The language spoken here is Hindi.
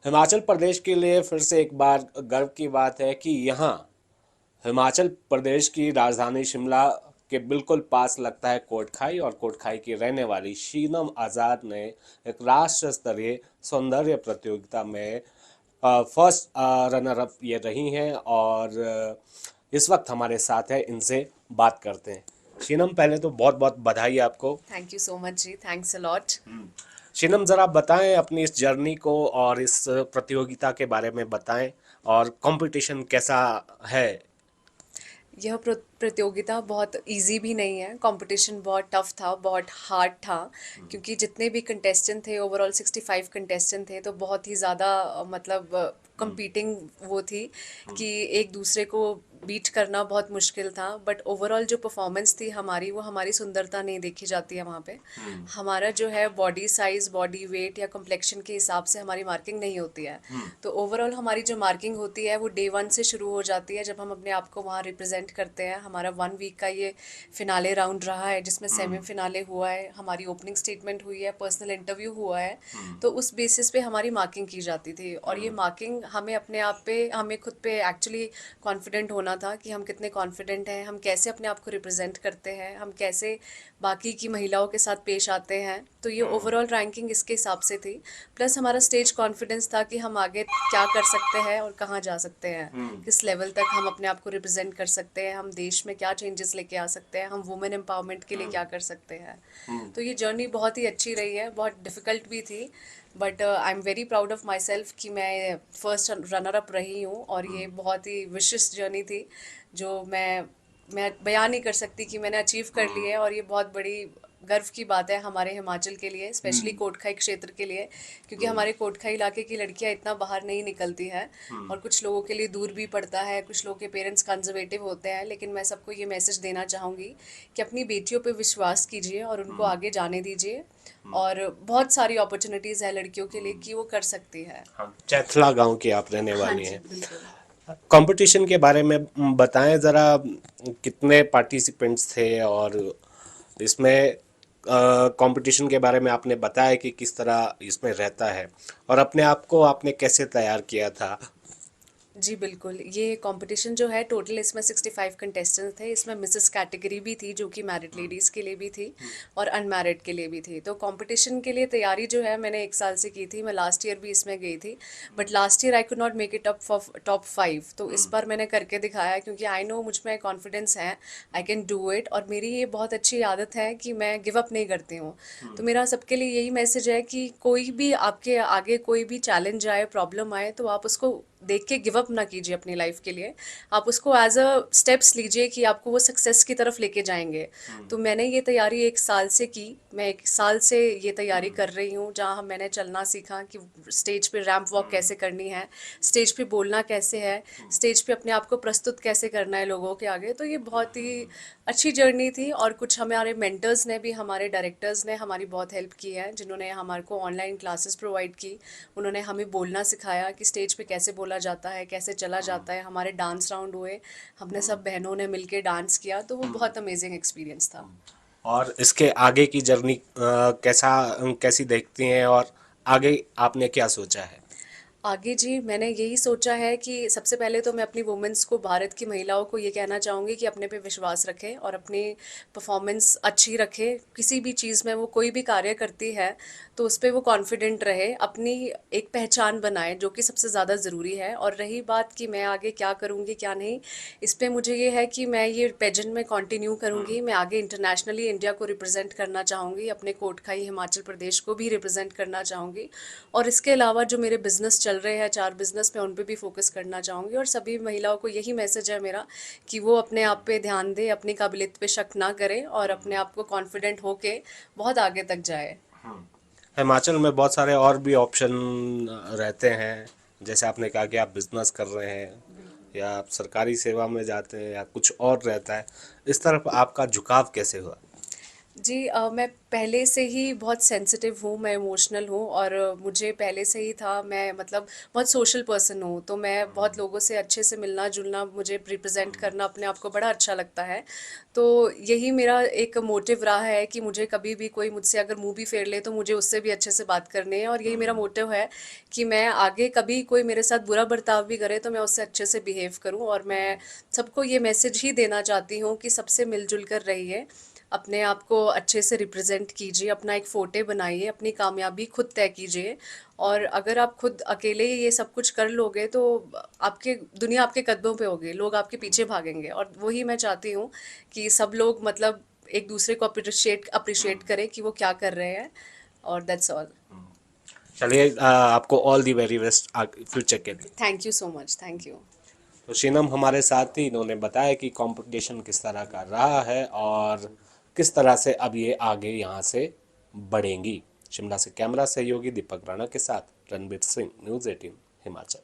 हिमाचल प्रदेश के लिए फिर से एक बार गर्व की बात है कि यहाँ हिमाचल प्रदेश की राजधानी शिमला के बिल्कुल पास लगता है कोटखाई, और कोटखाई की रहने वाली शीनम आज़ाद ने एक राष्ट्र स्तरीय सौंदर्य प्रतियोगिता में फर्स्ट रनर अप ये रही हैं, और इस वक्त हमारे साथ है, इनसे बात करते हैं। शीनम, पहले तो बहुत बहुत बधाई आपको। Thank you so much ji, thanks a lot. Sheenam, ज़रा बताएं अपनी इस जर्नी को और इस प्रतियोगिता के बारे में बताएं, और कंपटीशन कैसा है। यह प्रतियोगिता बहुत इजी भी नहीं है, कंपटीशन बहुत टफ था, बहुत हार्ड था। क्योंकि जितने भी कंटेस्टेंट थे, ओवरऑल 65 कंटेस्टेंट थे, तो बहुत ही ज़्यादा मतलब कंपीटिंग वो थी कि एक दूसरे को बीट करना बहुत मुश्किल था। बट ओवरऑल जो परफॉर्मेंस थी हमारी, वो हमारी सुंदरता नहीं देखी जाती है वहाँ पे। हमारा जो है बॉडी साइज, बॉडी वेट या कम्प्लेक्शन के हिसाब से हमारी मार्किंग नहीं होती है। तो ओवरऑल हमारी जो मार्किंग होती है वो डे 1 से शुरू हो जाती है, जब हम अपने आप को वहाँ रिप्रेजेंट करते हैं। हमारा 1 वीक का ये फिनाले राउंड रहा है, जिसमें सेमी फिनाले हुआ है, हमारी ओपनिंग स्टेटमेंट हुई है, पर्सनल इंटरव्यू हुआ है। तो उस बेसिस पे हमारी मार्किंग की जाती थी, और ये मार्किंग हमें अपने आप पे, हमें खुद पे एक्चुअली कॉन्फिडेंट होना था कि हम कितने कॉन्फिडेंट हैं, हम कैसे अपने आप को रिप्रेजेंट करते हैं, हम कैसे बाकी की महिलाओं के साथ पेश आते हैं। तो ये ओवरऑल रैंकिंग इसके हिसाब से थी। प्लस हमारा स्टेज कॉन्फिडेंस था कि हम आगे क्या कर सकते हैं और कहाँ जा सकते हैं, किस लेवल तक हम अपने आप को रिप्रेजेंट कर सकते हैं, हम देश में क्या चेंजेस लेके आ सकते हैं, हम वुमेन एम्पावरमेंट के लिए क्या कर सकते हैं। तो ये जर्नी बहुत ही अच्छी रही है, बहुत डिफ़िकल्ट भी थी। But I am very proud of my self कि मैं फर्स्ट रनर अप रही हूँ, और ये बहुत ही विशिष्ट जर्नी थी जो मैं बयान नहीं कर सकती कि मैंने अचीव कर ली है। और ये बहुत बड़ी गर्व की बात है हमारे हिमाचल के लिए, स्पेशली कोटखाई क्षेत्र के लिए। क्योंकि हमारे कोटखाई इलाके की लड़कियां इतना बाहर नहीं निकलती हैं, और कुछ लोगों के लिए दूर भी पड़ता है, कुछ लोगों के पेरेंट्स कंजर्वेटिव होते हैं। लेकिन मैं सबको ये मैसेज देना चाहूँगी कि अपनी बेटियों पे विश्वास कीजिए और उनको आगे जाने दीजिए। और बहुत सारी अपॉर्चुनिटीज़ है लड़कियों के लिए कि वो कर सकती है। चैथला गांव की आप रहने हाँ वाली जी, हैं। बिल्कुल। कंपटीशन के बारे में बताएं ज़रा, कितने पार्टिसिपेंट्स थे, और इसमें कंपटीशन के बारे में आपने बताया कि किस तरह इसमें रहता है, और अपने आप को आपने कैसे तैयार किया था। जी बिल्कुल, ये कंपटीशन जो है टोटल इसमें 65 कंटेस्टेंट्स थे। इसमें मिसेस कैटेगरी भी थी जो कि मैरिड लेडीज़ के लिए भी थी, और अनमैरिड के लिए भी थी। तो कंपटीशन के लिए तैयारी जो है मैंने 1 साल से की थी। मैं लास्ट ईयर भी इसमें गई थी, but last year I could not make it up for top 5। तो इस बार मैंने करके दिखाया, क्योंकि आई नो मुझ में कॉन्फिडेंस है, आई कैन डू इट। और मेरी ये बहुत अच्छी आदत है कि मैं गिव अप नहीं करती हूँ। तो मेरा सबके लिए यही मैसेज है कि कोई भी आपके आगे कोई भी चैलेंज आए, प्रॉब्लम आए, तो आप उसको देख के गिव अप ना कीजिए अपनी लाइफ के लिए। आप उसको एज अ स्टेप्स लीजिए कि आपको वो सक्सेस की तरफ लेके जाएंगे। तो मैंने ये तैयारी 1 साल से की। मैं 1 साल से ये तैयारी कर रही हूँ, जहाँ मैंने चलना सीखा कि स्टेज पे रैंप वॉक कैसे करनी है, स्टेज पे बोलना कैसे है, स्टेज पे अपने आप को प्रस्तुत कैसे करना है लोगों के आगे। तो ये बहुत ही अच्छी जर्नी थी। और कुछ हमारे मेंटर्स ने भी, हमारे डायरेक्टर्स ने हमारी बहुत हेल्प की है, जिन्होंने हमारे को ऑनलाइन क्लासेस प्रोवाइड की। उन्होंने हमें बोलना सिखाया कि स्टेज पे कैसे बोला जाता है, कैसे चला जाता है। हमारे डांस राउंड हुए, हमने सब बहनों ने मिलके डांस किया, तो वो बहुत अमेजिंग एक्सपीरियंस था। और इसके आगे की जर्नी कैसी देखती हैं, और आगे आपने क्या सोचा है। आगे जी, मैंने यही सोचा है कि सबसे पहले तो मैं अपनी वुमेंस को, भारत की महिलाओं को ये कहना चाहूँगी कि अपने पे विश्वास रखें और अपनी परफॉर्मेंस अच्छी रखें। किसी भी चीज़ में वो कोई भी कार्य करती है तो उस पे वो कॉन्फिडेंट रहे, अपनी एक पहचान बनाए, जो कि सबसे ज़्यादा ज़रूरी है। और रही बात कि मैं आगे क्या करूँगी क्या नहीं, इस पे मुझे ये है कि मैं ये पेजेंट में कंटिन्यू करूँगी। मैं आगे इंटरनेशनली इंडिया को रिप्रेजेंट करना चाहूँगी, अपने कोटखाई हिमाचल प्रदेश को भी रिप्रेजेंट करना चाहूँगी। और इसके अलावा जो मेरे बिज़नेस चल रहे हैं, 4 बिज़नेस, मैं उन पे भी फोकस करना चाहूँगी। और सभी महिलाओं को यही मैसेज है मेरा कि वो अपने आप पे ध्यान दें, अपनी काबिलियत पे शक ना करें, और अपने आप को कॉन्फिडेंट होके बहुत आगे तक जाए। हिमाचल में बहुत सारे और भी ऑप्शन रहते हैं, जैसे आपने कहा कि आप बिजनेस कर रहे हैं, बिल्कुल। या आप सरकारी सेवा में जाते हैं, या कुछ और रहता है। इस तरफ आपका झुकाव कैसे हुआ। जी मैं पहले से ही बहुत सेंसिटिव हूँ, मैं इमोशनल हूँ और मुझे पहले से ही था, मैं मतलब बहुत सोशल पर्सन हूँ, तो मैं बहुत लोगों से अच्छे से मिलना जुलना, मुझे रिप्रेजेंट करना अपने आप को बड़ा अच्छा लगता है। तो यही मेरा एक मोटिव रहा है कि मुझे कभी भी कोई मुझसे अगर मुंह भी फेर ले तो मुझे उससे भी अच्छे से बात करनी है, और यही मेरा मोटिव है कि मैं आगे कभी कोई मेरे साथ बुरा बर्ताव भी करे तो मैं उससे अच्छे से बिहेव करूँ, और मैं सबको ये मैसेज ही देना चाहती हूँ कि सबसे मिलजुल कर रहिए, अपने आप को अच्छे से रिप्रेजेंट कीजिए, अपना एक फोटे बनाइए, अपनी कामयाबी खुद तय कीजिए, और अगर आप खुद अकेले ये सब कुछ कर लोगे तो आपके दुनिया आपके कदमों पे होगी, लोग आपके पीछे भागेंगे, और वही मैं चाहती हूँ कि सब लोग मतलब एक दूसरे को अप्रिशिएट अप्रिशिएट करें कि वो क्या कर रहे हैं, और दैट्स ऑल। चलिए, आपको all the very best future के लिए। Thank you so much, thank you. तो शीनम हमारे साथ थी, इन्होंने बताया कि कंपटीशन किस तरह का रहा है और किस तरह से अब ये आगे यहाँ से बढ़ेंगी। शिमला से कैमरा सहयोगी दीपक राणा के साथ रणबीर सिंह, न्यूज़ 18 हिमाचल।